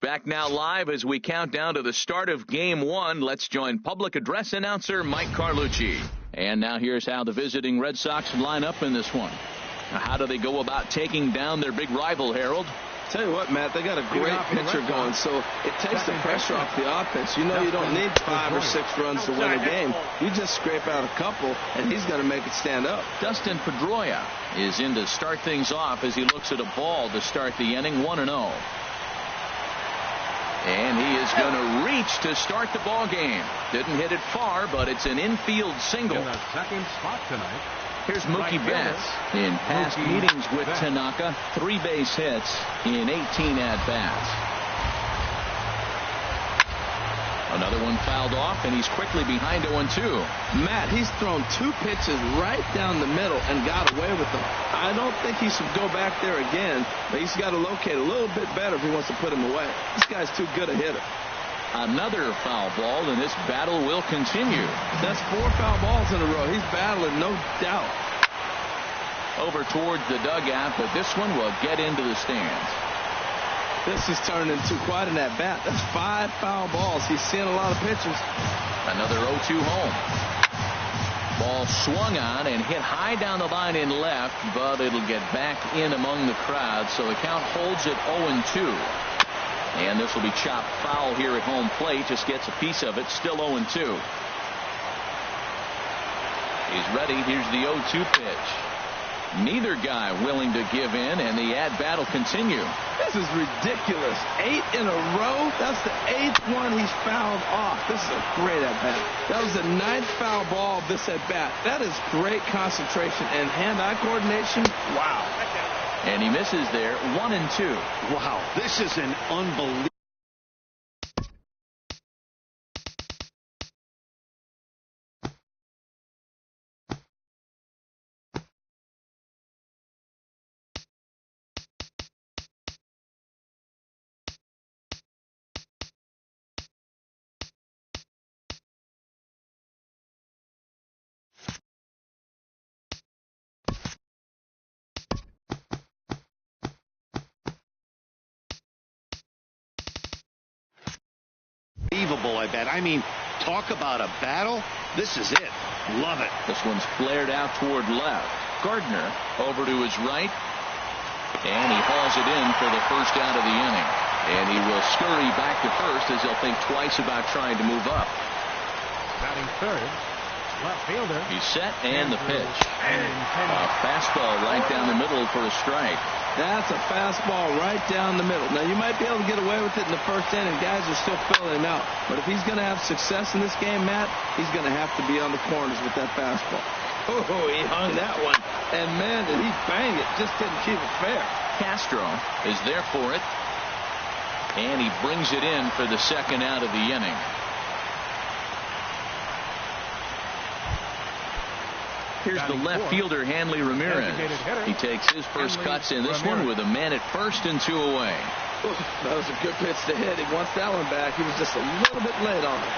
Back now live as we count down to the start of Game 1. Let's join public address announcer Mike Carlucci. And now here's how the visiting Red Sox line up in this one. Now, how do they go about taking down their big rival, Harold? Tell you what, Matt, they got a great pitcher going, so it takes the pressure off the offense. You know you don't need 5 or 6 runs to win a game. You just scrape out a couple, and he's going to make it stand up. Dustin Pedroia is in to start things off as he looks at a ball to start the inning, 1-0. And he is going to reach to start the ball game. Didn't hit it far, but it's an infield single. In the second spot tonight. Here's Mookie Betts. In past meetings with Tanaka, 3 base hits in 18 at-bats. Another one fouled off, and he's quickly behind 0-2. Matt, he's thrown 2 pitches right down the middle and got away with them. I don't think he should go back there again, but he's got to locate a little bit better if he wants to put him away. This guy's too good a hitter. Another foul ball, and this battle will continue. That's 4 foul balls in a row. He's battling, no doubt. Over towards the dugout, but this one will get into the stands. This has turned into quite an at-bat. That's 5 foul balls. He's seeing a lot of pitches. Another 0-2 home. Ball swung on and hit high down the line in left, but it'll get back in among the crowd, so the count holds at 0-2. And this will be chopped foul here at home plate. Just gets a piece of it. Still 0-2. He's ready. Here's the 0-2 pitch. Neither guy willing to give in, and the at-bat will continue. This is ridiculous. 8 in a row. That's the 8th one he's fouled off. This is a great at-bat. That was the 9th foul ball of this at-bat. That is great concentration and hand-eye coordination. Wow. And he misses there, 1-2. Wow, this is an unbelievable. I bet. I mean, talk about a battle. This is it. Love it. This one's flared out toward left. Gardner over to his right, and he hauls it in for the first out of the inning. And he will scurry back to first as he'll think twice about trying to move up. Batting third, left fielder. He's set, and the pitch. A fastball right down the middle for a strike. That's a fastball right down the middle. Now, you might be able to get away with it in the first inning. Guys are still filling him out. But if he's going to have success in this game, Matt, he's going to have to be on the corners with that fastball. Oh, he hung that one. And, man, did he bang it. Just didn't keep it fair. Castro is there for it. And he brings it in for the second out of the inning. Here's the left fielder, Hanley Ramirez. He takes his first cuts in this one with a man at first and 2 away. That was a good pitch to hit. He wants that one back. He was just a little bit late on it.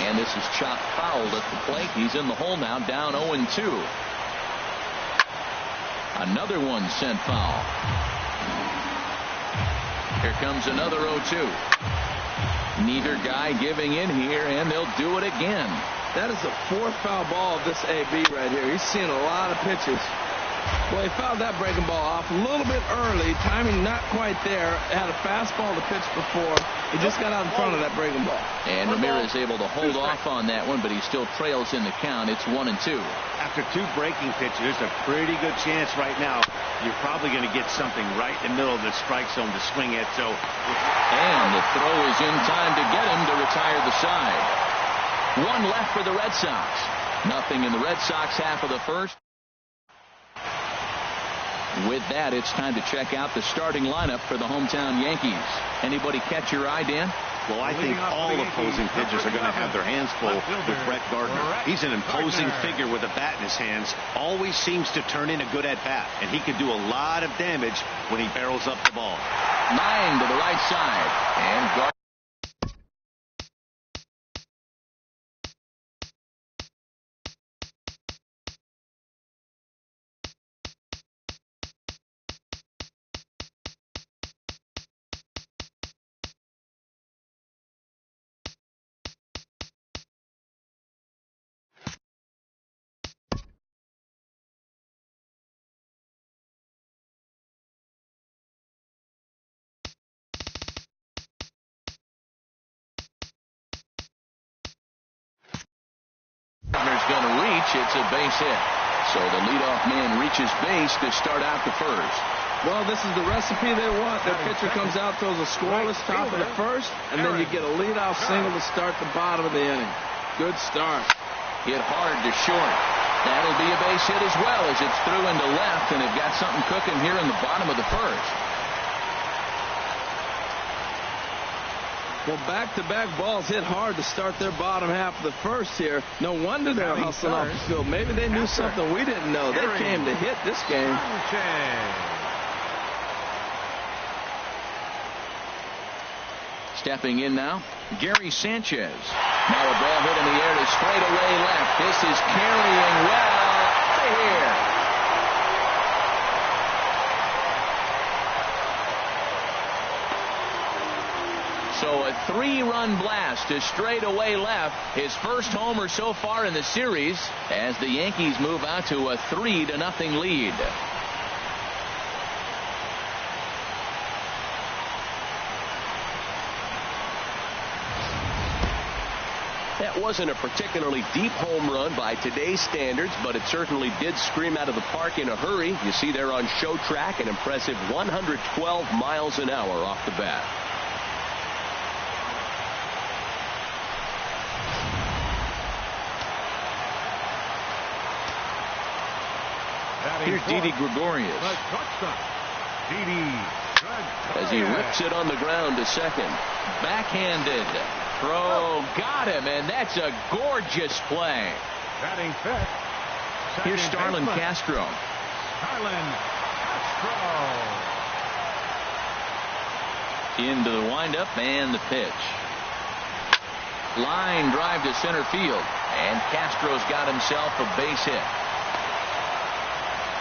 And this is chopped fouled at the plate. He's in the hole now, down 0-2. Another one sent foul. Here comes another 0-2. Neither guy giving in here, and they'll do it again. That is the 4th foul ball of this AB right here. He's seeing a lot of pitches. Well, he fouled that breaking ball off a little bit early. Timing not quite there. Had a fastball to pitch before. He just got out in front of that breaking ball. And Ramirez able to hold off on that one, but he still trails in the count. It's 1-2. After 2 breaking pitches, there's a pretty good chance right now you're probably going to get something right in the middle of the strike zone to swing at. And the throw is in time to get him to retire the side. 1 left for the Red Sox. Nothing in the Red Sox half of the first. With that, it's time to check out the starting lineup for the hometown Yankees. Anybody catch your eye, Dan? Well, I think all opposing pitchers are going to have their hands full with Brett Gardner. He's an imposing figure with a bat in his hands. Always seems to turn in a good at-bat, and he can do a lot of damage when he barrels up the ball. Lying to the right side, and Gardner. pitch. It's a base hit. So the leadoff man reaches base to start out the first. Well, this is the recipe they want. Their pitcher comes out, throws a scoreless top of the first, and then you get a leadoff single to start the bottom of the inning. Good start. Hit hard to short. That'll be a base hit as well as it's through into left, and they've got something cooking here in the bottom of the first. Well, back-to-back balls hit hard to start their bottom half of the first here. No wonder they're hustling off the field. Maybe they knew something we didn't know. They came to hit this game. Stepping in now, Gary Sanchez. Now a ball hit in the air to straightaway left. This is carrying well out of here. So a 3-run blast to straightaway left. His first homer so far in the series as the Yankees move out to a 3-0 lead. That wasn't a particularly deep home run by today's standards, but it certainly did scream out of the park in a hurry. You see there on show track an impressive 112 miles an hour off the bat. Here's Didi Gregorius. As he rips it on the ground to second. Backhanded. Throw got him, and that's a gorgeous play. Batting fifth. Here's Starlin Castro. Into the windup and the pitch. Line drive to center field, and Castro's got himself a base hit.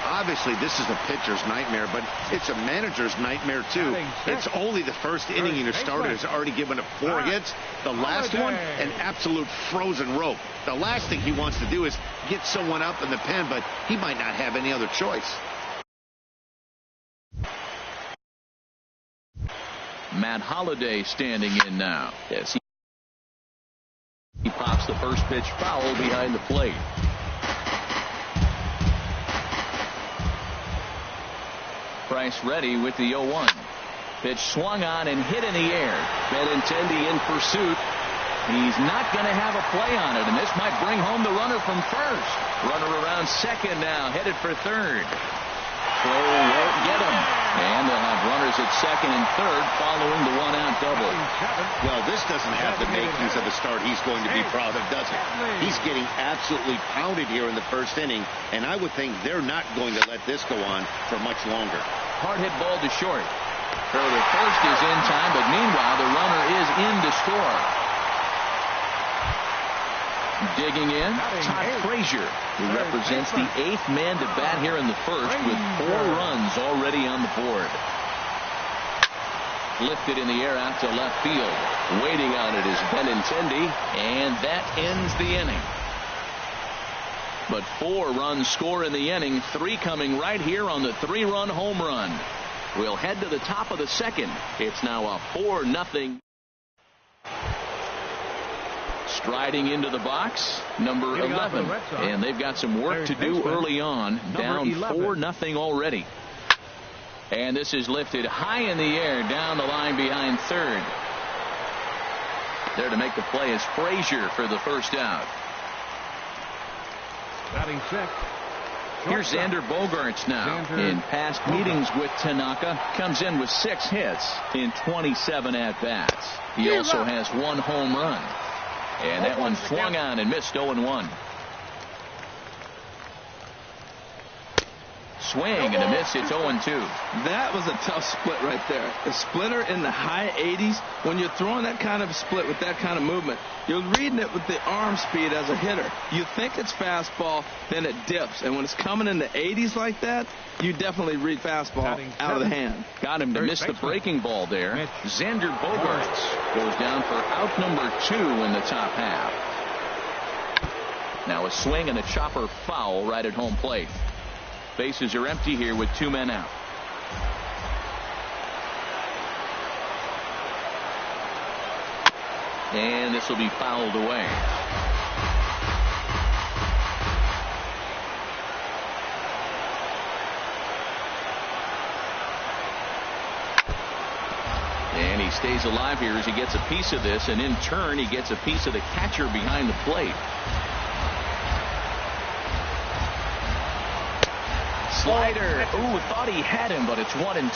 Obviously, this is a pitcher's nightmare, but it's a manager's nightmare, too. It's only the first inning, and your starter has already given up 4 hits. The last one, an absolute frozen rope. The last thing he wants to do is get someone up in the pen, but he might not have any other choice. Matt Holliday standing in now. Yes, he pops the first pitch foul behind the plate. Price ready with the 0-1. Pitch swung on and hit in the air. Benintendi in pursuit. He's not going to have a play on it, and this might bring home the runner from first. Runner around second now, headed for third. Throw won't get him. And they'll have runners at second and third following the one-out double. Well, this doesn't have the makings of the start he's going to be proud of, does it? He's getting absolutely pounded here in the first inning, and I would think they're not going to let this go on for much longer. Hard hit ball to short. Throw to first is in time, but meanwhile the runner is in to score. Digging in, Todd Frazier, who represents the 8th man to bat here in the first with 4 runs already on the board. Lifted in the air out to left field. Waiting on it is Benintendi, and that ends the inning. But 4 runs score in the inning, 3 coming right here on the 3-run home run. We'll head to the top of the second. It's now a 4-0. Striding into the box, number 11. And they've got some work to do early on. Down 4-0 already. And this is lifted high in the air down the line behind third. There to make the play is Frazier for the first out. Batting sixth. Here's Xander Bogaerts now. In past meetings with Tanaka, comes in with 6 hits in 27 at-bats. He also has 1 home run. And that one swung on and missed 0-1. Swing and a miss. It's 0-2. That was a tough split right there. A splitter in the high 80s. When you're throwing that kind of split with that kind of movement, you're reading it with the arm speed as a hitter. You think it's fastball, then it dips. And when it's coming in the 80s like that, you definitely read fastball out of the hand. Got him to miss the breaking ball there. Xander Bogaerts goes down for out number 2 in the top half. Now a swing and a chopper foul right at home plate. Bases are empty here with 2 men out. And this will be fouled away. stays alive here as he gets a piece of this, and in turn he gets a piece of the catcher behind the plate. Slider. Ooh, thought he had him, but it's 1-2.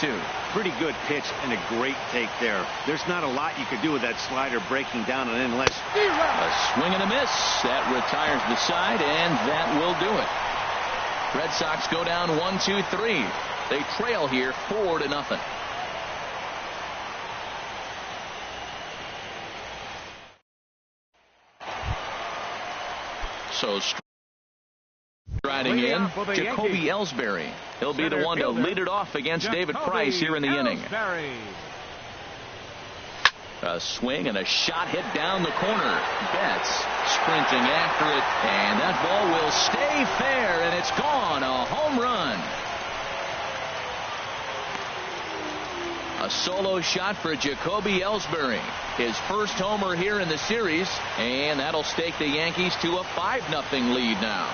Pretty good pitch and a great take there. There's not a lot you could do with that slider breaking down and in unless. A swing and a miss. That retires the side, and that will do it. Red Sox go down 1-2-3. They trail here 4-0. So striding in, Jacoby Ellsbury. He'll be the one to lead it off against David Price here in the inning. A swing and a shot hit down the corner. Betts sprinting after it, and that ball will stay fair, and it's gone. A home run. A solo shot for Jacoby Ellsbury. His first homer here in the series, and that'll stake the Yankees to a 5-0 lead now.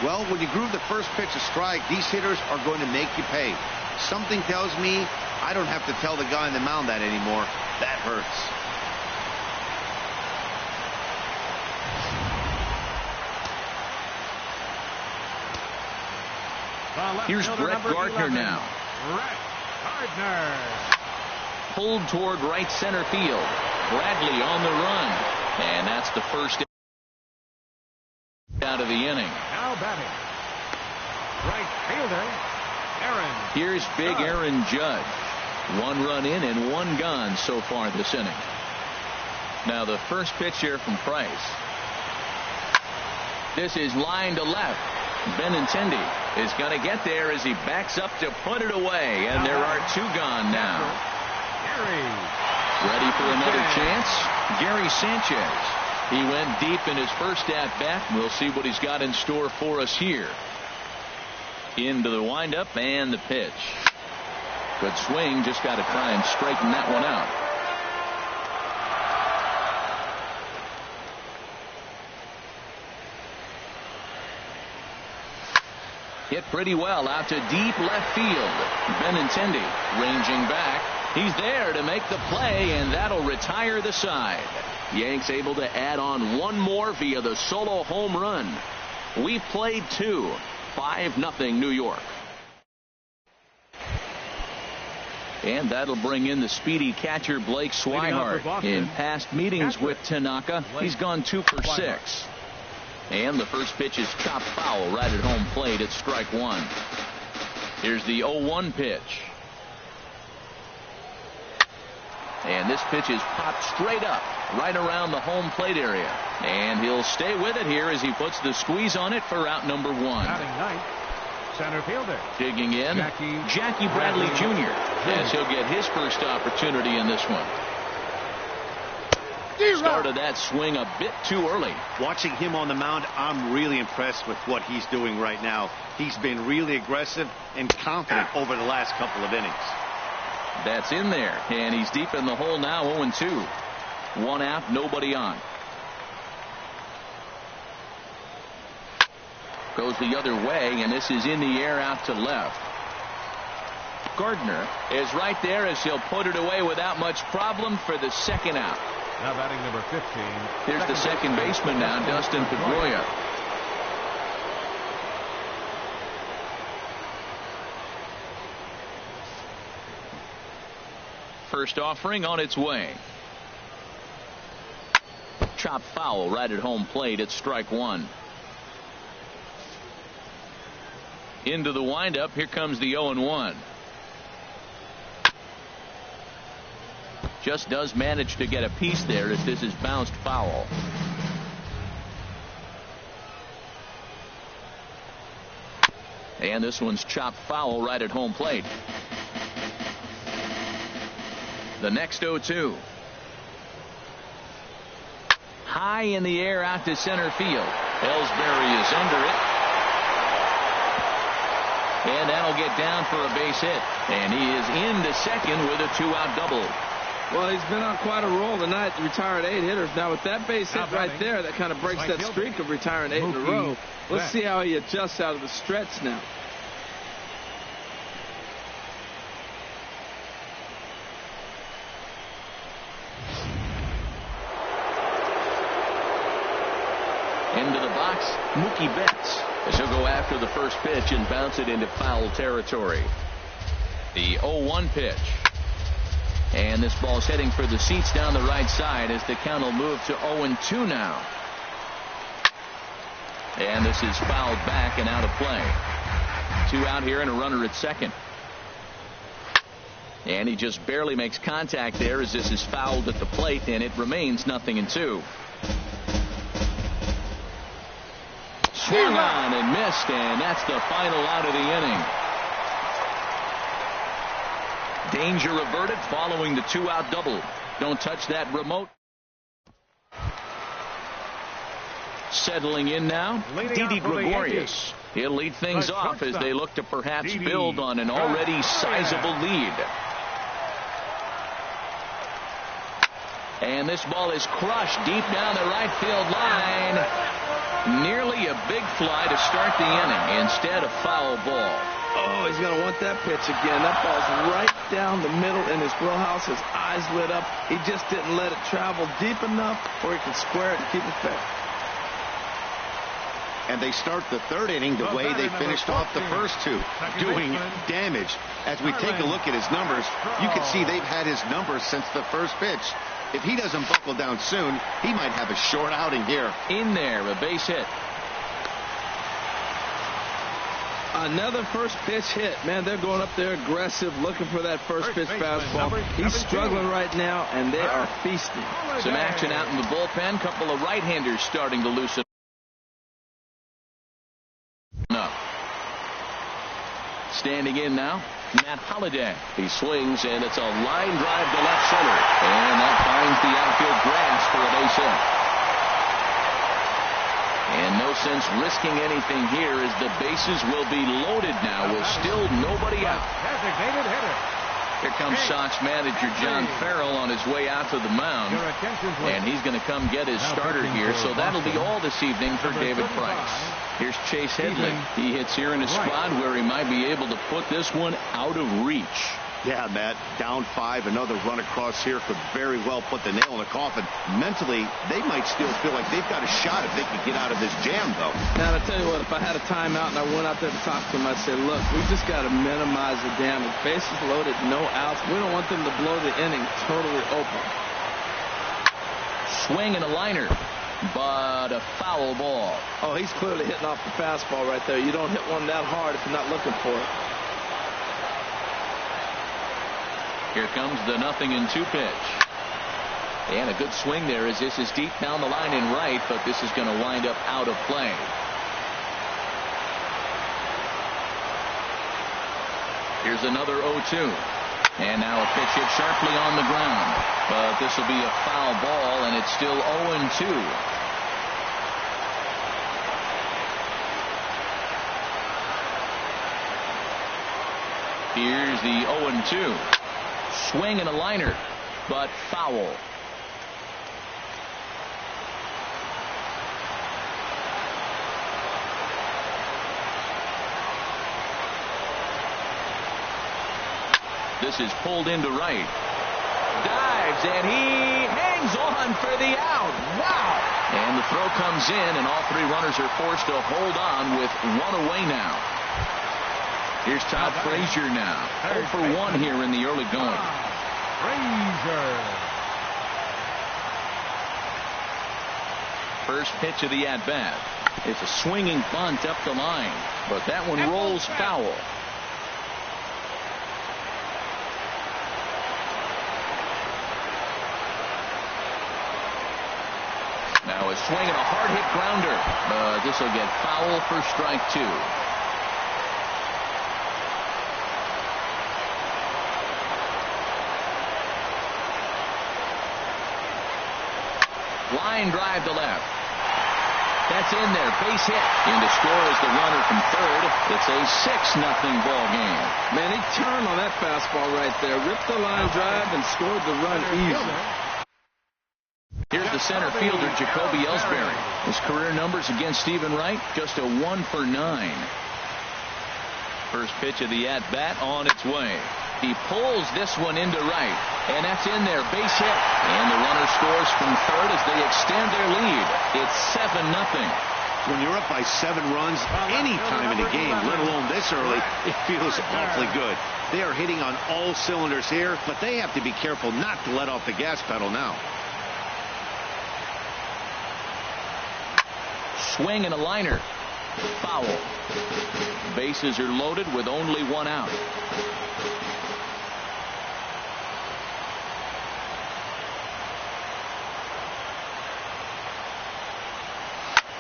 Well, when you groove the first pitch a strike, these hitters are going to make you pay. Something tells me I don't have to tell the guy on the mound that anymore. That hurts. Here's Brett Gardner now. Brett Gardner. Pulled toward right center field. Bradley on the run. And that's the first out of the inning. Now batting. Right fielder, Aaron. Here's big Aaron Judge. 1 run in and 1 gone so far this inning. Now the first pitch here from Price. This is line to left. Benintendi is going to get there as he backs up to put it away, and there are 2 gone now. Ready for another chance? Gary Sanchez. He went deep in his first at bat. We'll see what he's got in store for us here. Into the windup and the pitch. Good swing. Just got to try and straighten that one out. Hit pretty well out to deep left field. Benintendi ranging back. He's there to make the play, and that'll retire the side. Yanks able to add on 1 more via the solo home run. We've played 2. 5-0 New York. And that'll bring in the speedy catcher Blake Swihart. In past meetings with Tanaka, he's gone 2 for 6. And the first pitch is chopped foul right at home plate at strike 1. Here's the 0-1 pitch. And this pitch is popped straight up right around the home plate area. And he'll stay with it here as he puts the squeeze on it for out number 1. Batting ninth, center fielder. Digging in, Jackie Bradley Jr. as he'll get his first opportunity in this one. Started that swing a bit too early. Watching him on the mound, I'm really impressed with what he's doing right now. He's been really aggressive and confident over the last couple of innings. That's in there, and he's deep in the hole now. 0-2. 1 out, nobody on. Goes the other way, and this is in the air out to left. Gardner is right there as he'll put it away without much problem for the 2nd out. Now batting number 15. Here's the second baseman now, Dustin Pedroia. First offering on its way. Chopped foul right at home plate at strike 1. Into the windup. Here comes the 0-1. Just does manage to get a piece there as this is bounced foul. And this one's chopped foul right at home plate. The next 0-2. High in the air out to center field. Ellsbury is under it. And that'll get down for a base hit. And he is into second with a 2-out double. Well, he's been on quite a roll tonight, retired 8 hitters. Now, with that base hit right there, that kind of breaks that streak of retiring 8 in a row. Let's see how he adjusts out of the stretch now. Into the box, Mookie Betts, as he'll go after the first pitch and bounce it into foul territory. The 0-1 pitch. And this ball's heading for the seats down the right side as the count will move to 0-2 now. And this is fouled back and out of play. 2 out here and a runner at second. And he just barely makes contact there as this is fouled at the plate, and it remains 0-2. Swung on and missed, and that's the final out of the inning. Danger averted following the 2-out double. Don't touch that remote. Settling in now, Didi Gregorius. He'll lead things off as they look to perhaps build on an already sizable lead. And this ball is crushed deep down the right field line. Nearly a big fly to start the inning. Instead, a foul ball. Oh, he's going to want that pitch again. That ball's right down the middle in his wheelhouse. His eyes lit up. He just didn't let it travel deep enough where he could square it and keep it fair. And they start the third inning the way they finished off the first two, doing damage. As we take a look at his numbers, you can see they've had his numbers since the first pitch. If he doesn't buckle down soon, he might have a short outing here. In there, a base hit. Another first pitch hit. Man, they're going up there aggressive, looking for that first pitch fastball. He's struggling right now, and they are feasting. Some action out in the bullpen. Couple of right-handers starting to loosen up. Standing in now, Matt Holliday. He swings, and it's a line drive to left center. And that finds the outfield grass for a base hit. And no sense risking anything here as the bases will be loaded now with still nobody out. Designated hitter. Here comes Sox manager John Farrell on his way out to the mound. And he's going to come get his starter here. So that'll be all this evening for David Price. Here's Chase Headley. He hits here in a spot where he might be able to put this one out of reach. Yeah, Matt, down 5, another run across here could very well put the nail in the coffin. Mentally, they might still feel like they've got a shot if they can get out of this jam, though. Now, I'll tell you what, if I had a timeout and I went out there to talk to him, I'd say, look, we just got to minimize the damage. Bases loaded, no outs. We don't want them to blow the inning totally open. Swing and a liner, but a foul ball. Oh, he's clearly hitting off the fastball right there. You don't hit one that hard if you're not looking for it. Here comes the 0-2 pitch. And a good swing there as this is deep down the line in right, but this is going to wind up out of play. Here's another 0-2. And now a pitch hit sharply on the ground. But this will be a foul ball, and it's still 0-2. Here's the 0-2. Swing and a liner, but foul. This is pulled into right. Dives, and he hangs on for the out. Wow! And the throw comes in, and all 3 runners are forced to hold on with 1 away now. Here's Todd Frazier now. 0 for 1 here in the early going. Frazier. First pitch of the at-bat. It's a swinging bunt up the line, but that one rolls foul. Now a swing and a hard hit grounder, but this will get foul for strike 2. Line drive to left. That's in there. Base hit. And to score is the runner from third. It's a 6-0 ball game. Man, he turned on that fastball right there, ripped the line drive, and scored the run easy. Here's the center fielder, Jacoby Ellsbury. His career numbers against Stephen Wright, just a 1 for 9. First pitch of the at-bat on its way. He pulls this one into right, and that's in there. Base hit. And the runner scores from third as they extend their lead. It's 7-0. When you're up by 7 runs any time in the game, let alone this early, it feels awfully good. They are hitting on all cylinders here, but they have to be careful not to let off the gas pedal now. Swing and a liner. Foul. Bases are loaded with only 1 out.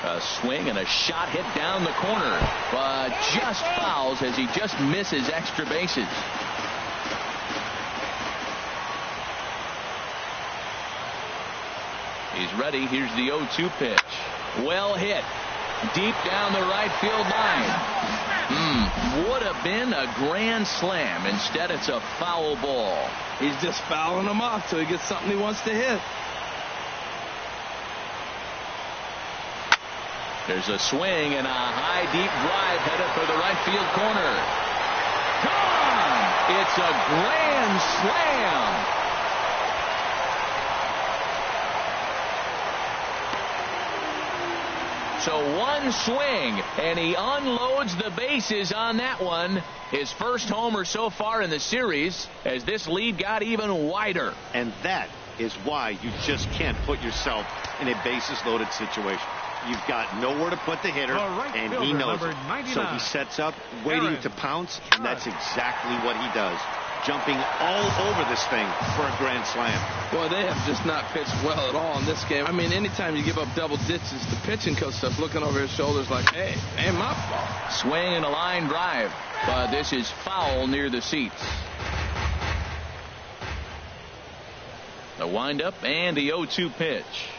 A swing and a shot hit down the corner, but just fouls as he just misses extra bases. He's ready. Here's the 0-2 pitch. Well hit. Deep down the right field line. Would have been a grand slam. Instead, it's a foul ball. He's just fouling them off till he gets something he wants to hit. There's a swing and a high, deep drive headed for the right field corner. Gone! It's a grand slam. So one swing, and he unloads the bases on that one. His first homer so far in the series, as this lead got even wider. And that is why you just can't put yourself in a bases-loaded situation. You've got nowhere to put the hitter, and he knows it. So he sets up, waiting to pounce, and that's exactly what he does. Jumping all over this thing for a grand slam. Boy, they have just not pitched well at all in this game. I mean, anytime you give up double digits, the pitching coach stuff looking over his shoulders like, hey, ain't my fault. Swing and a line drive, but this is foul near the seats. The windup and the 0-2 pitch.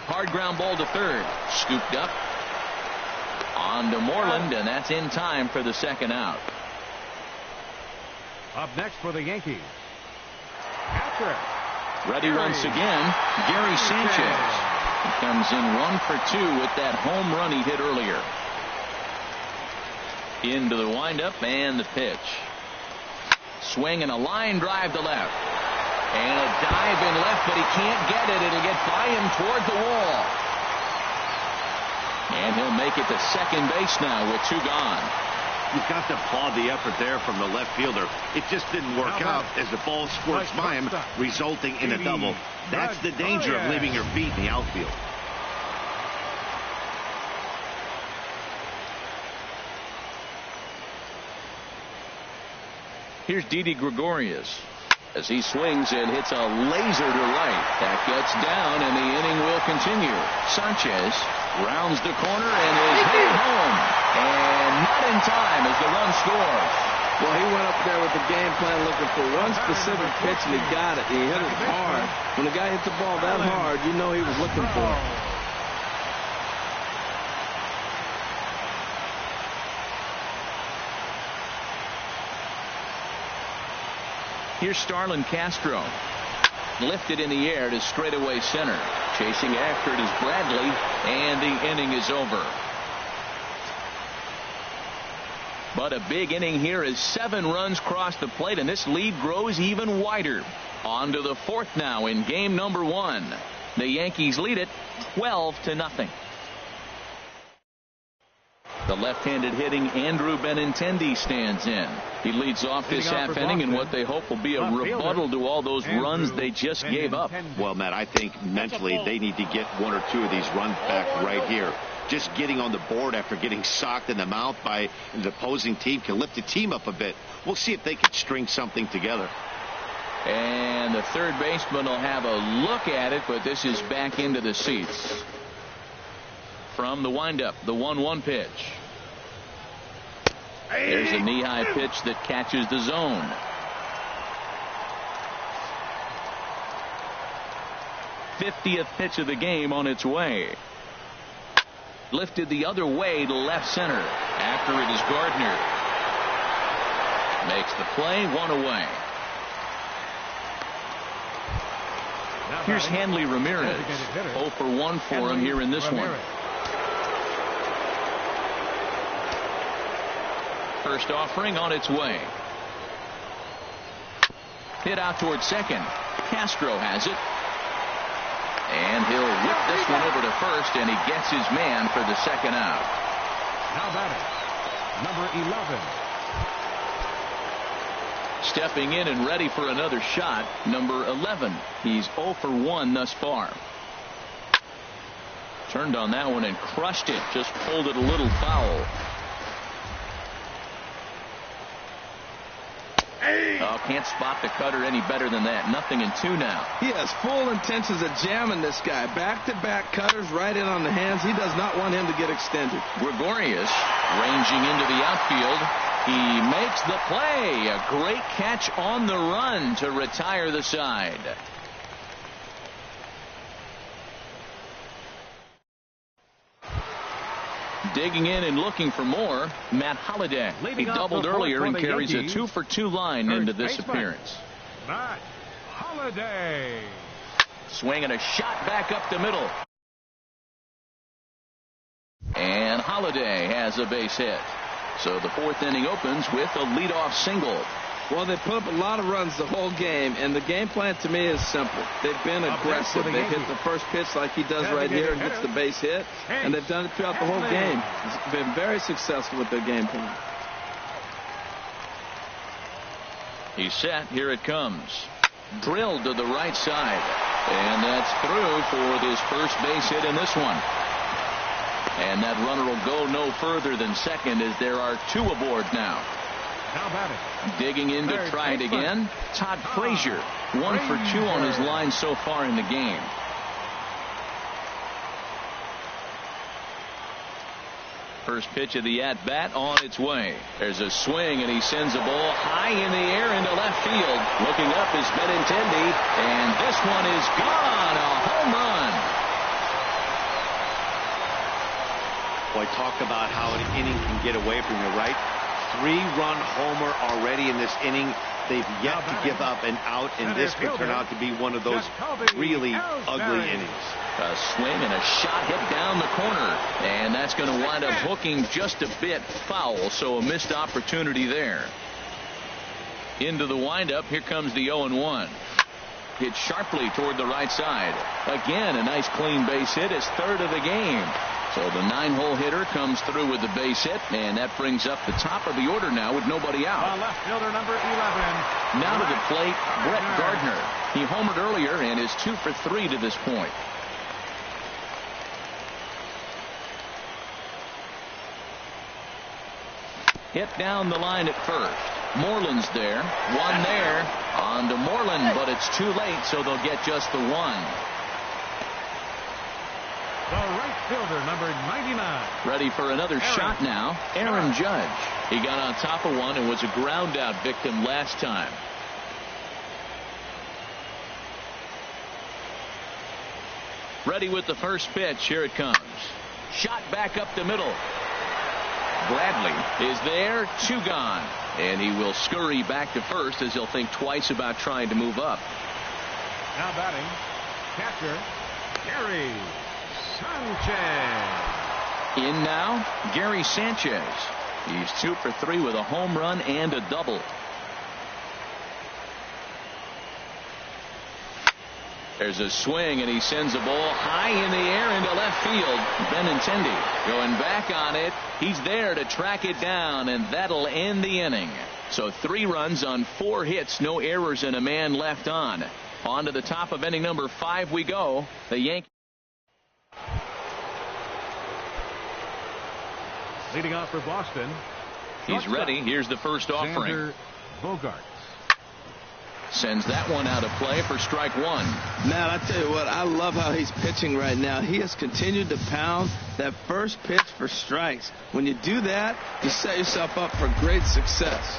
Hard ground ball to third. Scooped up. On to Moreland, and that's in time for the second out. Up next for the Yankees, catcher. Ready once again, Gary Sanchez. He comes in 1 for 2 with that home run he hit earlier. Into the windup and the pitch. Swing and a line drive to left. And a dive in left, but he can't get it. It'll get by him toward the wall. And he'll make it to second base now with 2 gone. You've got to applaud the effort there from the left fielder. It just didn't work out as the ball squirts by him, resulting in a double. That's the danger of leaving your feet in the outfield. Here's Didi Gregorius as he swings and hits a laser to right. That gets down, and the inning will continue. Sanchez rounds the corner and is hit home. And not in time as the run scores. Well, he went up there with the game plan looking for one specific pitch, and he got it. He hit it hard. When the guy hits the ball that hard, you know he was looking for it. Here's Starlin Castro. Lifted in the air to straightaway center. Chasing after it is Bradley, and the inning is over. But a big inning here as 7 runs cross the plate, and this lead grows even wider. On to the 4th now in game number 1. The Yankees lead it 12-0. The left-handed hitting Andrew Benintendi stands in. He leads off this half inning in what they hope will be a rebuttal to all those runs they just gave up. Well, Matt, I think mentally they need to get 1 or 2 of these runs back right here. Just getting on the board after getting socked in the mouth by the opposing team can lift the team up a bit. We'll see if they can string something together. And the third baseman will have a look at it, but this is back into the seats. From the windup, the 1-1 pitch. There's a knee-high pitch that catches the zone. '50th pitch of the game on its way. lifted the other way to left center. After it is Gardner. Makes the play, 1 away. Here's Hanley Ramirez. 0 for 1 for him here in this one. First offering on its way. Hit out towards second. Castro has it. And he'll whip this one over to first, and he gets his man for the second out. Now batting, number 11. Stepping in and ready for another shot, number 11. He's 0 for 1 thus far. Turned on that one and crushed it. Just pulled it a little foul. Oh, can't spot the cutter any better than that. 0-2 now. He has full intentions of jamming this guy. Back-to-back cutters right in on the hands. He does not want him to get extended. Gregorius ranging into the outfield. He makes the play. A great catch on the run to retire the side. Digging in and looking for more, Matt Holliday. He doubled earlier and carries a 2 for 2 line into this appearance. Matt Holliday. Swinging a shot back up the middle. And Holliday has a base hit. So the 4th inning opens with a leadoff single. Well, they put up a lot of runs the whole game, and the game plan to me is simple. They've been aggressive. They hit the first pitch like he does right here and gets the base hit, and they've done it throughout the whole game. It's been very successful with their game plan. He's set. Here it comes. Drilled to the right side, and that's through for this first base hit in this one. And that runner will go no further than second as there are 2 aboard now. Now batting. Digging in to try it again. Todd Frazier. 1 for 2 on his line so far in the game. First pitch of the at-bat on its way. There's a swing, and he sends a ball high in the air into left field. Looking up is Benintendi, and this one is gone. A home run. Boy, talk about how an inning can get away from you, right? 3-run homer already in this inning. They've yet to give up an out, and this could turn out to be one of those really ugly innings. A swing and a shot hit down the corner, and that's going to wind up hooking just a bit foul, so a missed opportunity there. Into the windup, here comes the 0-1. Hit sharply toward the right side. Again, a nice clean base hit, his 3rd of the game. So the 9-hole hitter comes through with the base hit, and that brings up the top of the order now with nobody out. Left fielder number 11. Now to the plate, Brett Gardner. He homered earlier and is 2 for 3 to this point. Hit down the line at first. Moreland's there. One there. On to Moreland, but it's too late, so they'll get just the 1. The right fielder, number 99. Ready for another shot now. Aaron Judge. He got on top of one and was a ground out victim last time. Ready with the first pitch. Here it comes. Shot back up the middle. Bradley is there. 2 gone. And he will scurry back to first as he'll think twice about trying to move up. Now batting, catcher, Gary Sanchez. In now, Gary Sanchez. He's 2 for 3 with a home run and a double. There's a swing, and he sends a ball high in the air into left field. Benintendi going back on it. He's there to track it down, and that'll end the inning. So 3 runs on 4 hits, no errors, and a man left on. On to the top of inning number 5 we go. The Yankees. Leading off for Boston. He's ready. Here's the first offering. Xander Bogaerts. Sends that one out of play for strike 1. Man, I tell you what, I love how he's pitching right now. He has continued to pound that first pitch for strikes. When you do that, you set yourself up for great success.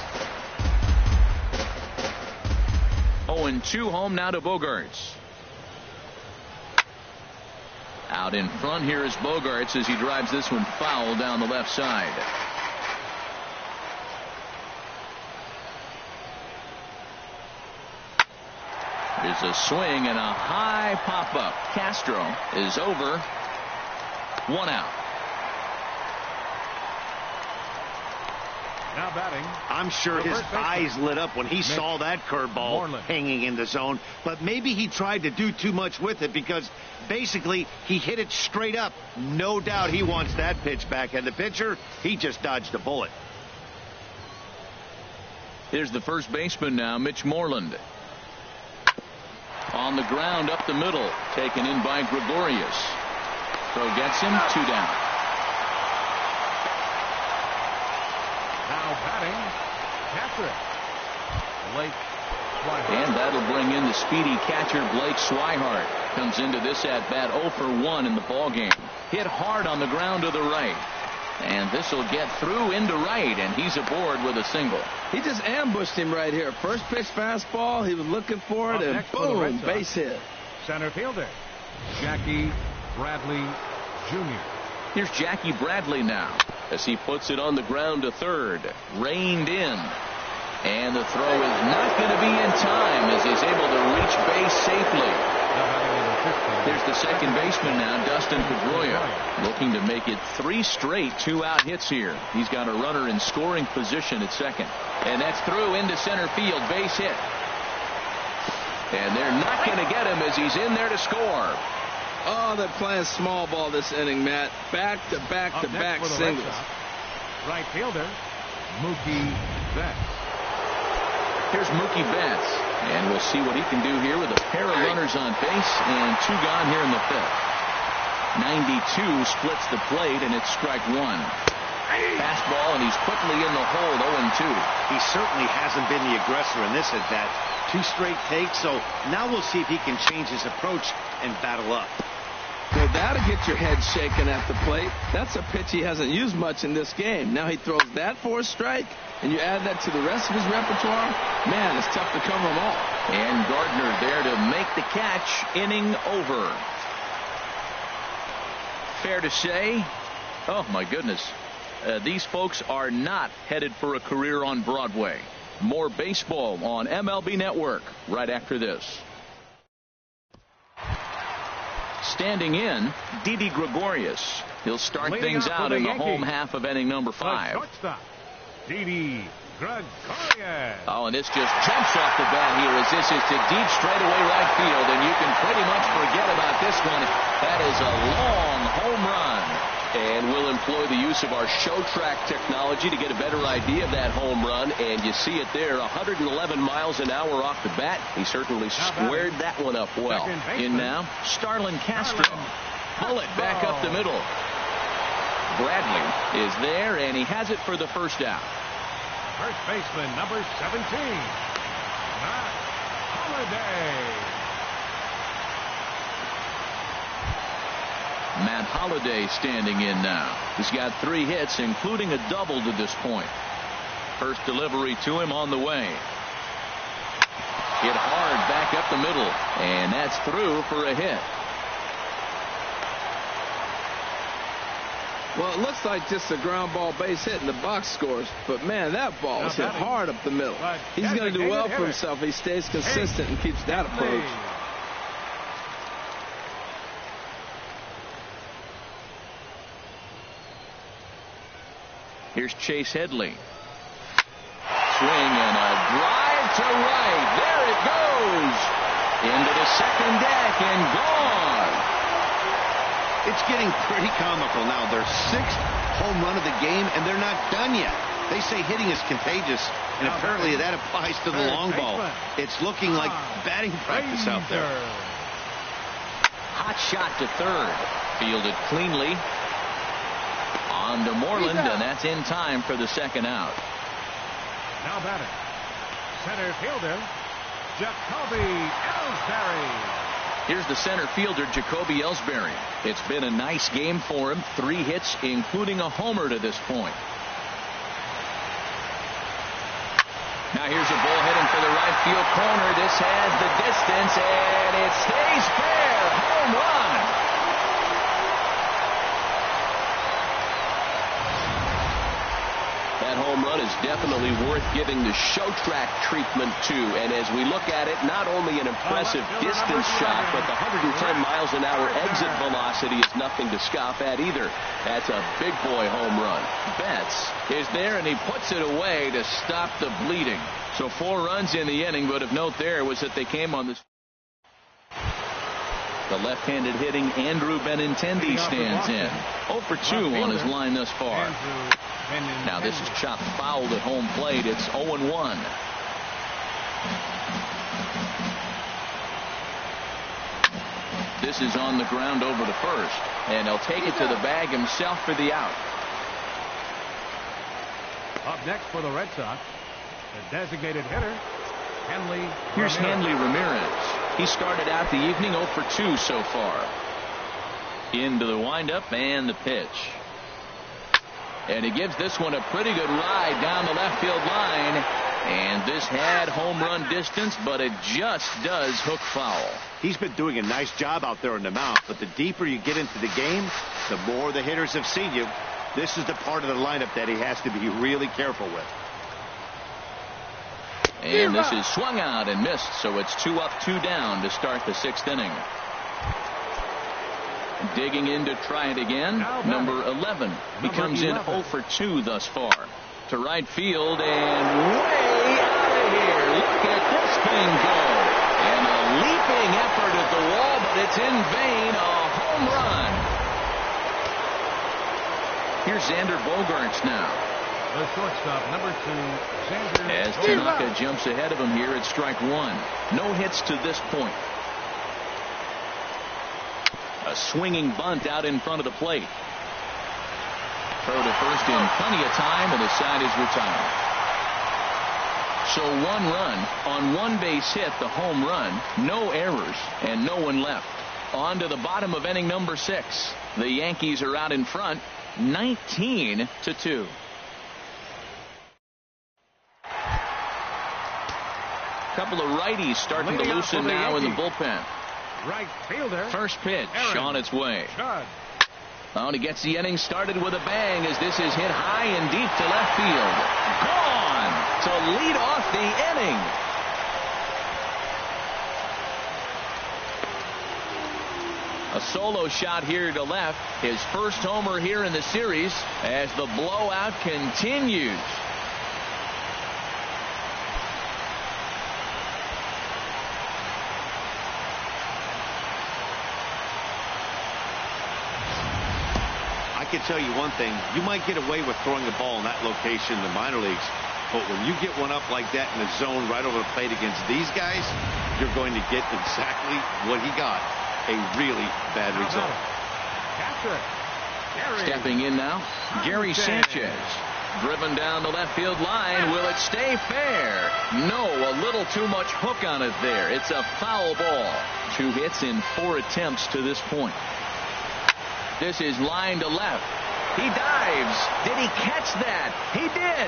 0-2 home now to Bogaerts. Out in front here is Bogaerts as he drives this one foul down the left side. There's a swing and a high pop-up. Castro is over. 1 out. Now batting. I'm sure his eyes lit up when he saw that curveball hanging in the zone, but maybe he tried to do too much with it because basically he hit it straight up. No doubt he wants that pitch back, and the pitcher, he just dodged a bullet. Here's the first baseman now, Mitch Moreland. On the ground up the middle, taken in by Gregorius. Throw gets him, 2 down. Now batting, catcher, Blake Swihart. And that'll bring in the speedy catcher Blake Swihart. Comes into this at bat 0 for 1 in the ballgame. Hit hard on the ground to the right. And this will get through into right, and he's aboard with a single. He just ambushed him right here. First pitch fastball, he was looking for it, and boom, base hit. Center fielder, Jackie Bradley Jr. Here's Jackie Bradley now as he puts it on the ground to third. Reined in. And the throw is not going to be in time as he's able to reach base safely. Here's the second baseman now, Dustin Pedroia, looking to make it 3 straight 2-out hits here. He's got a runner in scoring position at second. And that's through into center field, base hit. And they're not going to get him as he's in there to score. Oh, they're playing small ball this inning, Matt. Back-to-back-to-back singles. Right fielder, Mookie Betts. Here's Mookie Betts, and we'll see what he can do here with a pair of runners on base and 2 gone here in the 5th. 92 splits the plate, and it's strike 1. Fastball, and he's quickly in the hole, 0-2. He certainly hasn't been the aggressor in this at bat. 2 straight takes, so now we'll see if he can change his approach and battle up. Well, that'll get your head shaken at the plate. That's a pitch he hasn't used much in this game. Now he throws that for a strike, and you add that to the rest of his repertoire. Man, it's tough to cover them all. And Gardner there to make the catch. Inning over. Fair to say, oh my goodness, these folks are not headed for a career on Broadway. More baseball on MLB Network right after this. Standing in, Didi Gregorius. He'll start things out in the home half of inning number 5. Shortstop, Didi Gregorius. Oh, and this just jumps off the bat here as this is to deep straightaway right field, and you can pretty much forget about this one. That is a long home run. And we'll employ the use of our show track technology to get a better idea of that home run. And you see it there, 111 miles an hour off the bat. He certainly squared that one up well. In now, Starlin Castro. Bullet back up the middle. Bradley is there, and he has it for the first out. First baseman, number 17, Matt Holliday. Matt Holliday standing in now. He's got 3 hits, including a double to this point. First delivery to him on the way. Hit hard back up the middle, and that's through for a hit. Well, it looks like just a ground ball base hit in the box scores, but man, that ball is hit hard up the middle. He's going to do well for himself if he stays consistent and keeps that approach. Here's Chase Headley. Swing and a drive to right. There it goes. Into the second deck and gone. It's getting pretty comical now. Their 6th home run of the game, and they're not done yet. They say hitting is contagious, and apparently that applies to the long ball. It's looking like batting practice out there. Hot shot to third. Fielded cleanly. On to Moreland, and that's in time for the second out. Now batting, center fielder, Jacoby Ellsbury. Here's the center fielder, Jacoby Ellsbury. It's been a nice game for him. 3 hits, including a homer to this point. Now here's a ball heading for the right field corner. This has the distance, and it stays fair. Home run. that home run is definitely worth giving the show track treatment to. And as we look at it, not only an impressive distance shot, but the 110 miles an hour exit velocity is nothing to scoff at either. That's a big boy home run. Betts is there, and he puts it away to stop the bleeding. So 4 runs in the inning, but of note there was that they came on this. The left-handed hitting Andrew Benintendi stands in. 0 for 2 on his line thus far. Now this is chopped foul at home plate. It's 0-1. This is on the ground over to first, and he'll take it to the bag himself for the out. Up next for the Red Sox, the designated hitter, Hanley. Here's Hanley Ramirez. He started out the evening 0 for 2 so far. Into the windup and the pitch. And he gives this one a pretty good ride down the left field line. And this had home run distance, but it just does hook foul. He's been doing a nice job out there in the mound, but the deeper you get into the game, the more the hitters have seen you. This is the part of the lineup that he has to be really careful with. And this is swung out and missed, so it's 2 up, 2 down to start the 6th inning. Digging in to try it again, number 11. He comes in 0 for 2 thus far. To right field and way out of here. Look at this thing go. And a leaping effort at the wall, but it's in vain. A home run. Here's Xander Bogaerts now. The shortstop, number 2, Xander. As Tanaka jumps ahead of him here at strike 1. No hits to this point. A swinging bunt out in front of the plate. Throw to first in plenty of time, and the side is retired. So 1 run on 1 base hit, the home run, no errors, and no one left. On to the bottom of inning number 6. The Yankees are out in front, 19-2. Couple of righties starting to loosen now in the bullpen. Right fielder. First pitch on its way. Judd. Oh, and he gets the inning started with a bang as this is hit high and deep to left field. Gone to lead off the inning. A solo shot here to left. His first homer here in the series as the blowout continues. I can tell you one thing. You might get away with throwing the ball in that location in the minor leagues, but when you get one up like that in the zone right over the plate against these guys, you're going to get exactly what he got. A really bad result. Stepping in now, Gary Sanchez. Driven down the left field line. Will it stay fair? No, a little too much hook on it there. It's a foul ball. 2 hits in 4 attempts to this point. This is line to left. He dives. Did he catch that? He did.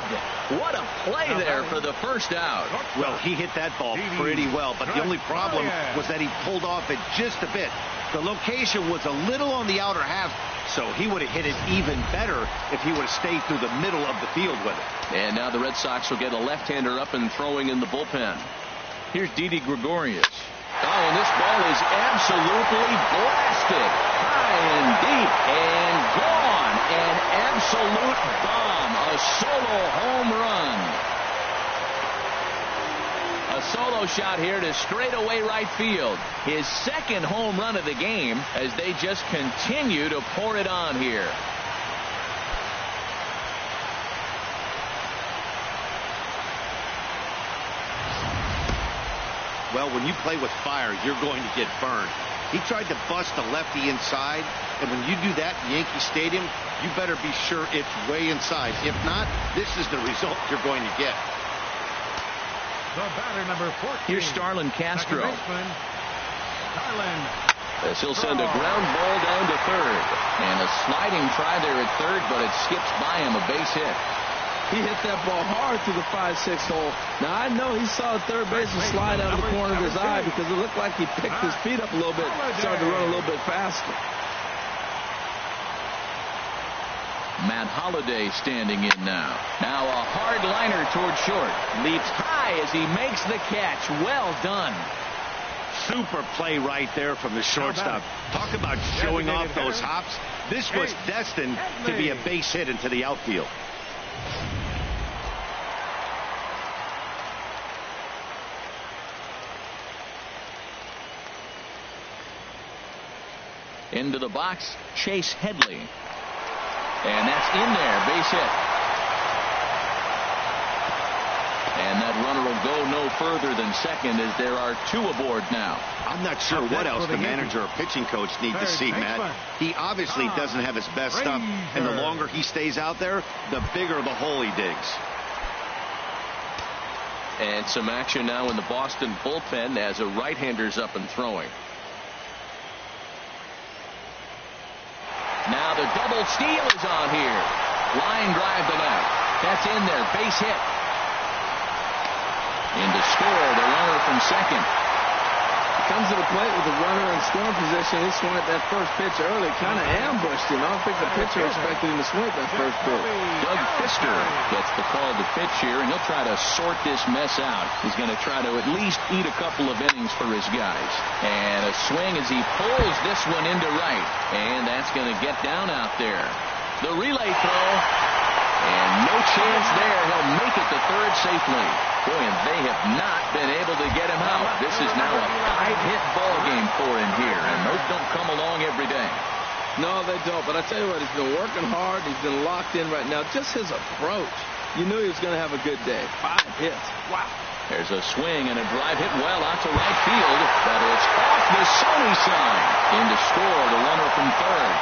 What a play there for the first out. Well, he hit that ball pretty well, but the only problem was that he pulled off it just a bit. The location was a little on the outer half, so he would have hit it even better if he would have stayed through the middle of the field with it. And now the Red Sox will get a left-hander up and throwing in the bullpen. Here's Didi Gregorius. Oh, and this ball is absolutely blasted. High and deep and gone. An absolute bomb. A solo home run. A solo shot here to straightaway right field. His second home run of the game as they just continue to pour it on here. Well, when you play with fire, you're going to get burned. He tried to bust a lefty inside, and when you do that in Yankee Stadium, you better be sure it's way inside. If not, this is the result you're going to get. The batter, number 14. Here's Starlin Castro. As he'll send a ground ball down to third. And a sliding try there at third, but it skips by him, a base hit. He hit that ball hard through the 5-6 hole. Now, I know he saw a third baseman slide out of the corner of his eye because it looked like he picked his feet up a little bit, started to run a little bit faster. Matt Holliday standing in now. Now a hard liner toward short. Leaps high as he makes the catch. Well done. Super play right there from the shortstop. Talk about showing off those hops. This was destined to be a base hit into the outfield. Into the box, Chase Headley. And that's in there, base hit. And that runner will go no further than second as there are 2 aboard now. I'm not sure what else the manager or pitching coach need to see, Matt. He obviously doesn't have his best stuff, and the longer he stays out there, the bigger the hole he digs. And some action now in the Boston bullpen as a right-hander's up and throwing. Now the double steal is on here. Line drive to left. That's in there. Base hit. In to score, the runner from second. Comes to the plate with the runner in scoring position. He swung at that first pitch early. Kind of ambushed him. I don't think the pitcher expected him to swing at that first pitch. Doug Fister gets the call to pitch here, and he'll try to sort this mess out. He's going to try to at least eat a couple of innings for his guys. And a swing as he pulls this one into right. And that's going to get down out there. The relay throw. And no chance there. He'll make it to third safely. Boy, and they have not been able to get him out. This is now a 5-hit ball game for him here, and those don't come along every day. No, they don't. But I tell you what, he's been working hard. He's been locked in right now. Just his approach. You knew he was going to have a good day. 5 hits. Wow. There's a swing and a drive hit well out to right field, but it's off the Sony sign. In to score, the runner from third.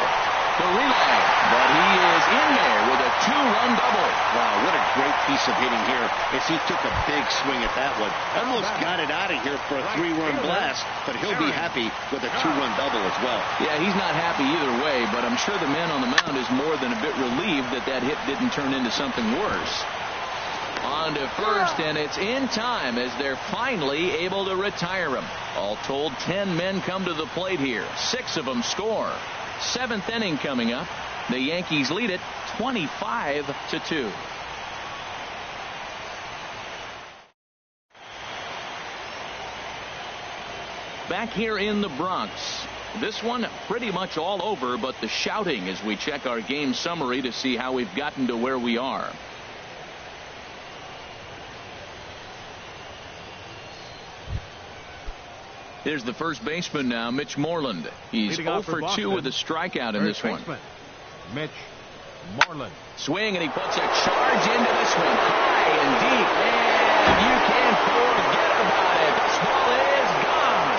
The relay, but he is in there with a 2-run double. Wow, what a great piece of hitting here as he took a big swing at that one. Almost got it out of here for a 3-run blast, but he'll be happy with a 2-run double as well. Yeah, he's not happy either way, but I'm sure the man on the mound is more than a bit relieved that that hit didn't turn into something worse. On to first, and it's in time as they're finally able to retire him. All told, 10 men come to the plate here. 6 of them score. 7th inning coming up. The Yankees lead it 25-2. Back here in the Bronx. This one pretty much all over, but the shouting as we check our game summary to see how we've gotten to where we are. Here's the first baseman now, Mitch Moreland. He's 0 for 2 with a strikeout in this one. Mitch Moreland. Swing, and he puts a charge into this one. High and deep, and you can't forget about it. This ball is gone.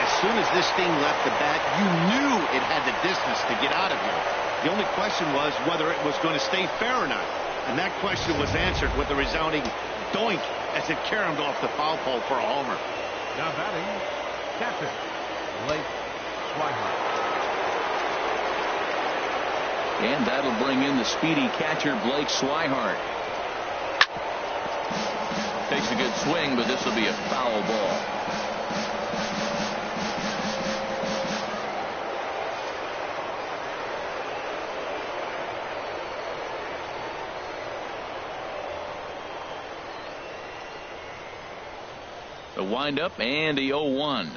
As soon as this thing left the bat, you knew it had the distance to get out of here. The only question was whether it was going to stay fair or not. And that question was answered with a resounding doink as it caromed off the foul pole for a homer. Now batting, catcher, Blake Swihart. And that'll bring in the speedy catcher, Blake Swihart. Takes a good swing, but this will be a foul ball. The windup and the 0-1.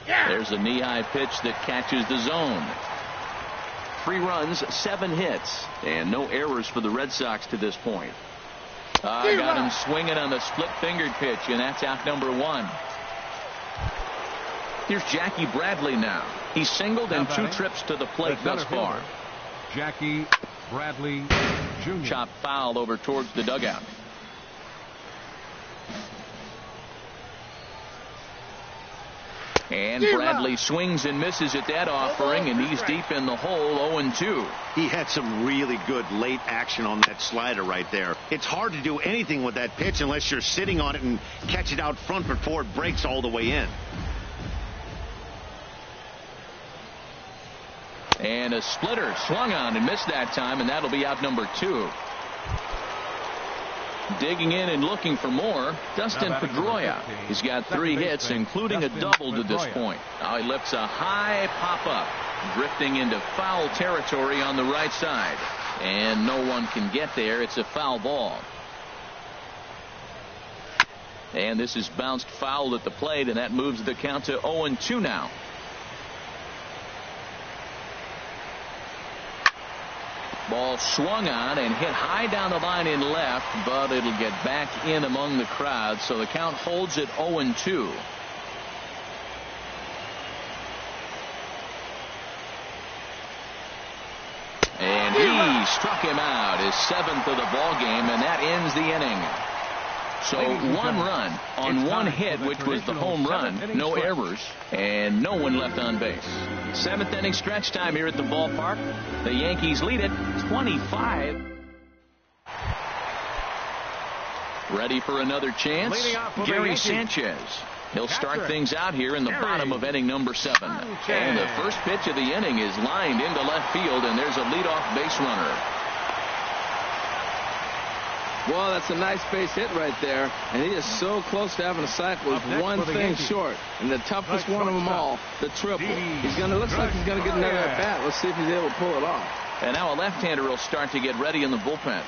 There's a knee-high pitch that catches the zone. 3 runs, 7 hits, and no errors for the Red Sox to this point. Got him swinging on the split-fingered pitch, and that's out number 1. Here's Jackie Bradley now. He's singled in 2 trips to the plate thus far. Jackie Bradley Jr. Chop foul over towards the dugout. And Bradley swings and misses at that offering, and he's deep in the hole, 0-2. He had some really good late action on that slider right there. It's hard to do anything with that pitch unless you're sitting on it and catch it out front before it breaks all the way in. And a splitter swung on and missed that time, and that'll be out number 2. Digging in and looking for more, Dustin Pedroia. He's got 3 hits, including a double to this point. Now he lifts a high pop-up. drifting into foul territory on the right side. And no one can get there. It's a foul ball. And this is bounced foul at the plate, and that moves the count to 0-2 now. Ball swung on and hit high down the line in left, but it'll get back in among the crowd, so the count holds at 0-2. And he struck him out, his 7th of the ball game, and that ends the inning. So 1 run on 1 hit, which was the home run, no errors, and no one left on base. 7th inning stretch time here at the ballpark. The Yankees lead it 25. Ready for another chance? Gary Sanchez. He'll start things out here in the bottom of inning number 7. And the first pitch of the inning is lined into left field, and there's a leadoff base runner. Well, that's a nice base hit right there, and he is so close to having a cycle. He's one thing short, and the toughest one of them all, the triple. Looks like he's going to get another at bat. Let's see if he's able to pull it off. And now a left-hander will start to get ready in the bullpen.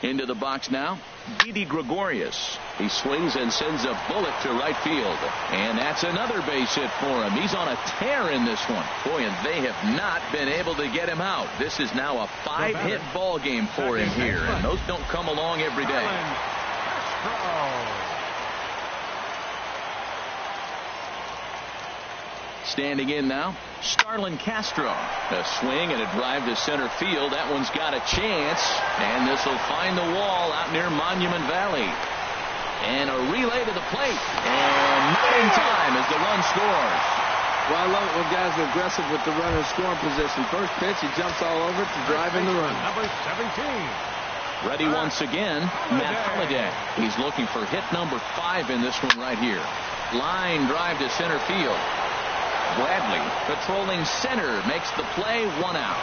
Into the box now, Didi Gregorius. He swings and sends a bullet to right field. And that's another base hit for him. He's on a tear in this one. Boy, and they have not been able to get him out. This is now a 5-hit ball game for him here, and those don't come along every day. Standing in now, Starlin Castro. A swing and a drive to center field. That one's got a chance, and this will find the wall out near Monument Valley. And a relay to the plate, and not in time as the run scores. Well, I love it when guys are aggressive with the runner in scoring position. First pitch, he jumps all over it to drive in the run. Number 17. Ready once again, Matt Holliday. He's looking for hit number 5 in this one right here. Line drive to center field. Bradley patrolling center makes the play, 1 out.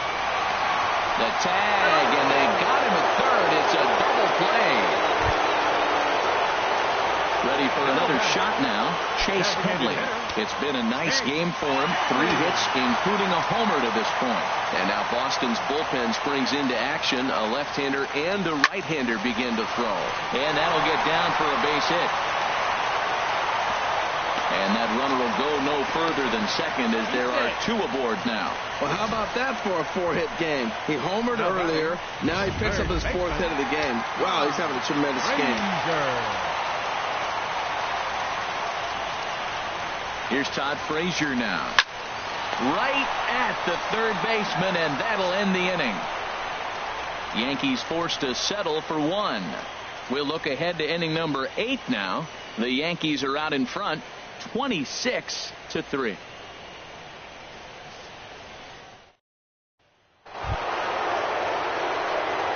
The tag, and they got him at third. It's a double play. Ready for another shot now, Chase Headley. It's been a nice game for him. 3 hits, including a homer to this point. And now Boston's bullpen springs into action. A left-hander and a right-hander begin to throw. And that'll get down for a base hit. And that runner will go no further than second as there are 2 aboard now. Well, how about that for a 4-hit game? He homered earlier. Now he picks up his 4th hit of the game. Wow, he's having a tremendous game. Here's Todd Frazier now. Right at the third baseman, and that'll end the inning. Yankees forced to settle for 1. We'll look ahead to inning number 8 now. The Yankees are out in front, 26-3.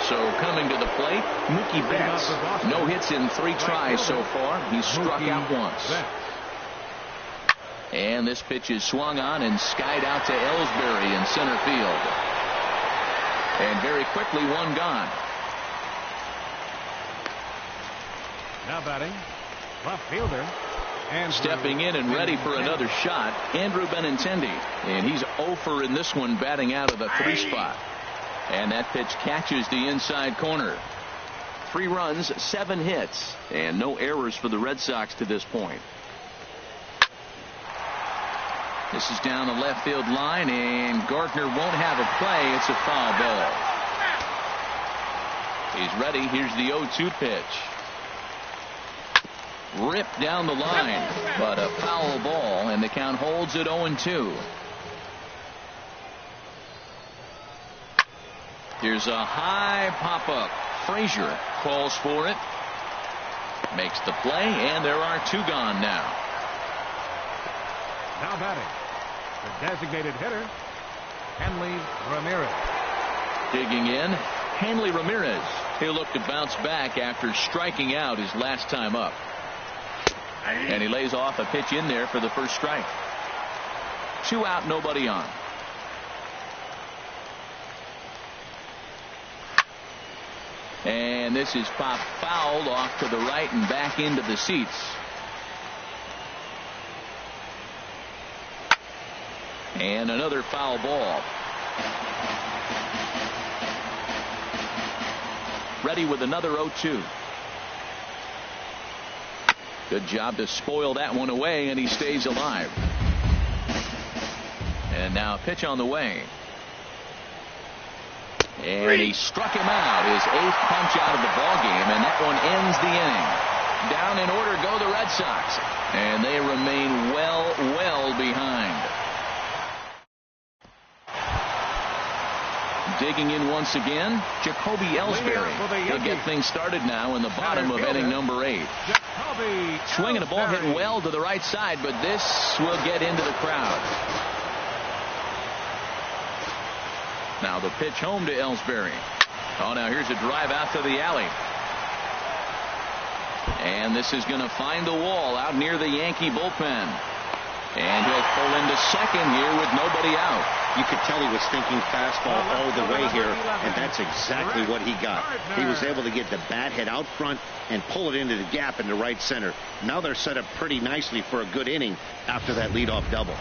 So coming to the plate, Mookie Betts. No hits in 3 tries so far. He's struck out once. And this pitch is swung on and skied out to Ellsbury in center field. And very quickly, 1 gone. Now batting, left fielder. Stepping in and ready for another shot, Andrew Benintendi. And he's 0 in this one, batting out of the 3 spot. And that pitch catches the inside corner. 3 runs, 7 hits, and no errors for the Red Sox to this point. This is down the left field line, and Gardner won't have a play. It's a foul ball. He's ready. Here's the 0-2 pitch. Ripped down the line, but a foul ball, and the count holds at 0-2. Here's a high pop-up. Frazier calls for it. Makes the play, and there are 2 gone now. Now batting, the designated hitter, Hanley Ramirez. Digging in, Hanley Ramirez. He'll look to bounce back after striking out his last time up. And he lays off a pitch in there for the first strike. 2 out, nobody on. And this is popped fouled off to the right and back into the seats. And another foul ball. Ready with another 0-2. Good job to spoil that one away, and he stays alive. And now a pitch on the way. And he struck him out. His 8th punch out of the ballgame, and that one ends the inning. Down in order go the Red Sox, and they remain well behind. Digging in once again, Jacoby Ellsbury. He'll get things started now in the bottom of inning number 8. Swinging the ball hit well to the right side, but this will get into the crowd. Now the pitch home to Ellsbury. Oh, now here's a drive out to the alley. And this is going to find the wall out near the Yankee bullpen. And he'll pull into second here with nobody out. You could tell he was thinking fastball all the way here, and that's exactly what he got. He was able to get the bat head out front and pull it into the gap into right center. Now they're set up pretty nicely for a good inning after that leadoff double.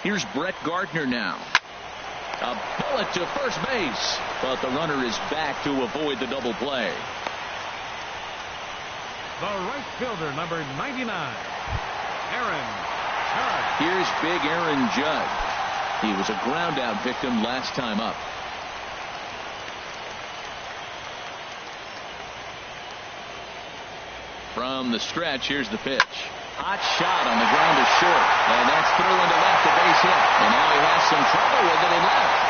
Here's Brett Gardner now. A bullet to first base, but the runner is back to avoid the double play. The right fielder, number 99, Aaron Judge. Here's big Aaron Judge. He was a ground out victim last time up. From the stretch, here's the pitch. Hot shot on the ground to short, and that's through into left, a base hit. And now he has some trouble with it in left.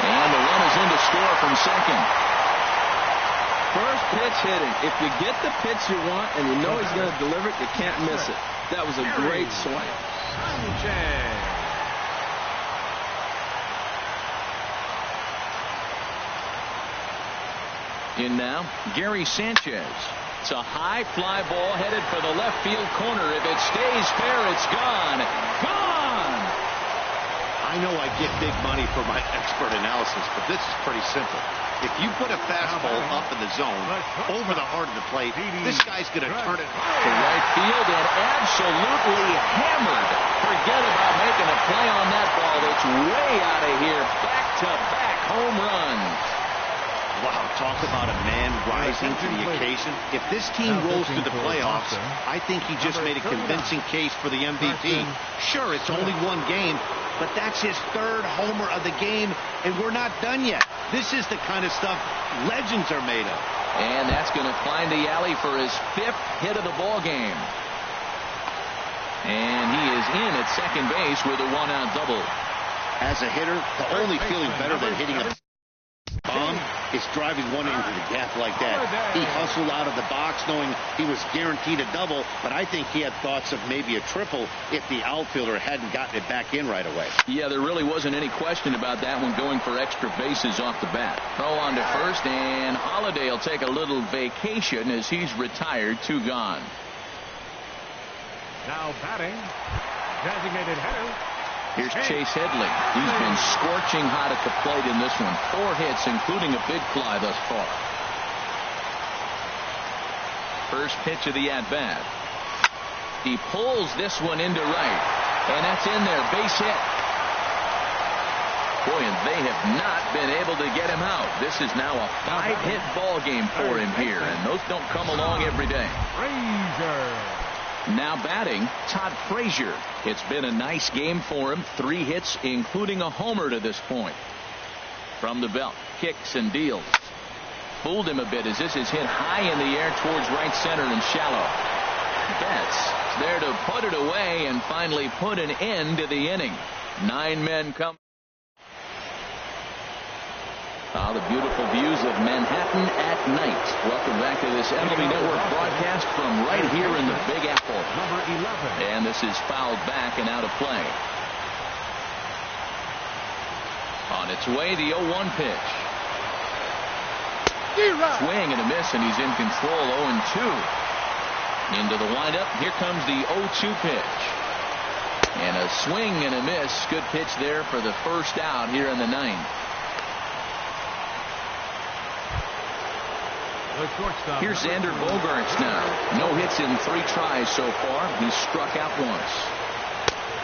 And the run is in to score from second. First pitch hitting. If you get the pitch you want and you know he's going to deliver it, you can't miss it. That was a great swing. In now, Gary Sanchez. It's a high fly ball headed for the left field corner. If it stays fair, it's gone. Gone! I know I get big money for my expert analysis, but this is pretty simple. If you put a fastball up in the zone, over the heart of the plate, this guy's going to turn it to right field and absolutely hammered. Forget about making a play on that ball. It's way out of here. Back-to-back home runs. Wow, talk about a man rising to the occasion. If this team rolls to the playoffs, I think he just made a convincing case for the MVP. Sure, it's only one game, but that's his 3rd homer of the game, and we're not done yet. This is the kind of stuff legends are made of. And that's going to find the alley for his 5th hit of the ball game. And he is in at second base with a 1-out double. As a hitter, the only feeling better than hitting a bomb is driving one into the gap like that. He hustled out of the box knowing he was guaranteed a double, but I think he had thoughts of maybe a triple if the outfielder hadn't gotten it back in right away. Yeah, there really wasn't any question about that one, going for extra bases off the bat. Throw on to first, and Holiday will take a little vacation as he's retired. 2 gone. Now batting, designated hitter. Here's Chase Headley. He's been scorching hot at the plate in this one. 4 hits, including a big fly thus far. First pitch of the at-bat. He pulls this one into right. And that's in there. Base hit. Boy, and they have not been able to get him out. This is now a 5-hit ball game for him here. And those don't come along every day. Now batting, Todd Frazier. It's been a nice game for him. 3 hits, including a homer to this point. From the belt, kicks and deals. Fooled him a bit as this is hit high in the air towards right center and shallow. Betts there to put it away and finally put an end to the inning. 9 men come. The beautiful views of Manhattan at night. Welcome back to this MLB Network broadcast from right here in the Big Apple. Number 11. And this is fouled back and out of play. On its way, the 0-1 pitch. Swing and a miss, and he's in control. 0-2. Into the windup. Here comes the 0-2 pitch. And a swing and a miss. Good pitch there for the first out here in the 9th. The shortstop. Here's Xander Bogaerts now. No hits in 3 tries so far. He's struck out once.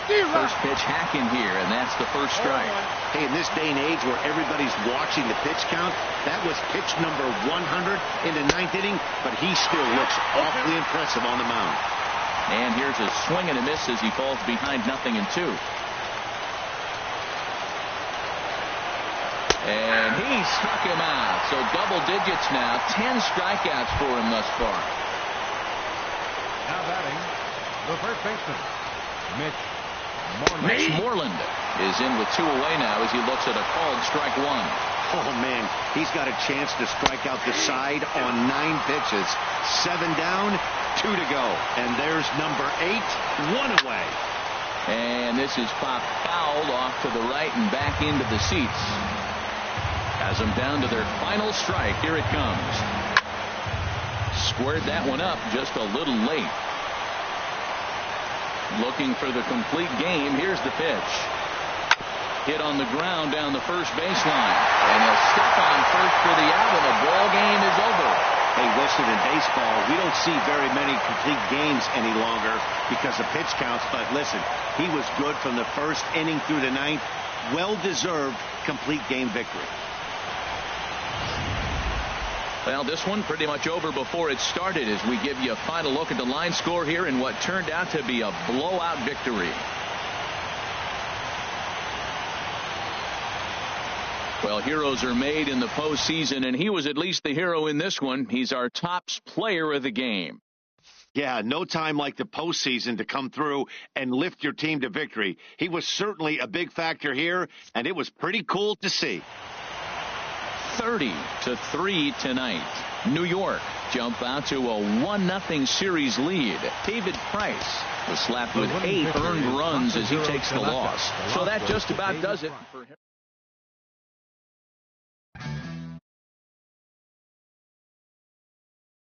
First pitch hacking here, and that's the first strike. Hey, in this day and age where everybody's watching the pitch count, that was pitch number 100 in the 9th inning, but he still looks awfully impressive on the mound. And here's a swing and a miss as he falls behind 0-2. And he struck him out. So double digits now. 10 strikeouts for him thus far. Now batting, the first baseman, Mitch Moreland is in with 2 away now as he looks at a called strike 1. Oh, man, he's got a chance to strike out the side on 9 pitches. 7 down, 2 to go. And there's number 8, 1 away. And this is popped fouled off to the right and back into the seats. Has them down to their final strike. Here it comes. Squared that one up just a little late. Looking for the complete game. Here's the pitch. Hit on the ground down the first baseline. And a step on first for the out, and the ball game is over. Hey, listen, in baseball, we don't see very many complete games any longer because of pitch counts. But listen, he was good from the first inning through the 9th. Well-deserved complete game victory. Well, this one pretty much over before it started as we give you a final look at the line score here in what turned out to be a blowout victory. Well, heroes are made in the postseason, and he was at least the hero in this one. He's our top player of the game. Yeah, no time like the postseason to come through and lift your team to victory. He was certainly a big factor here, and it was pretty cool to see. 30-3 tonight. New York jump out to a 1-0 series lead. David Price was slapped with 8 earned runs as he takes the loss. So that just about does it for him.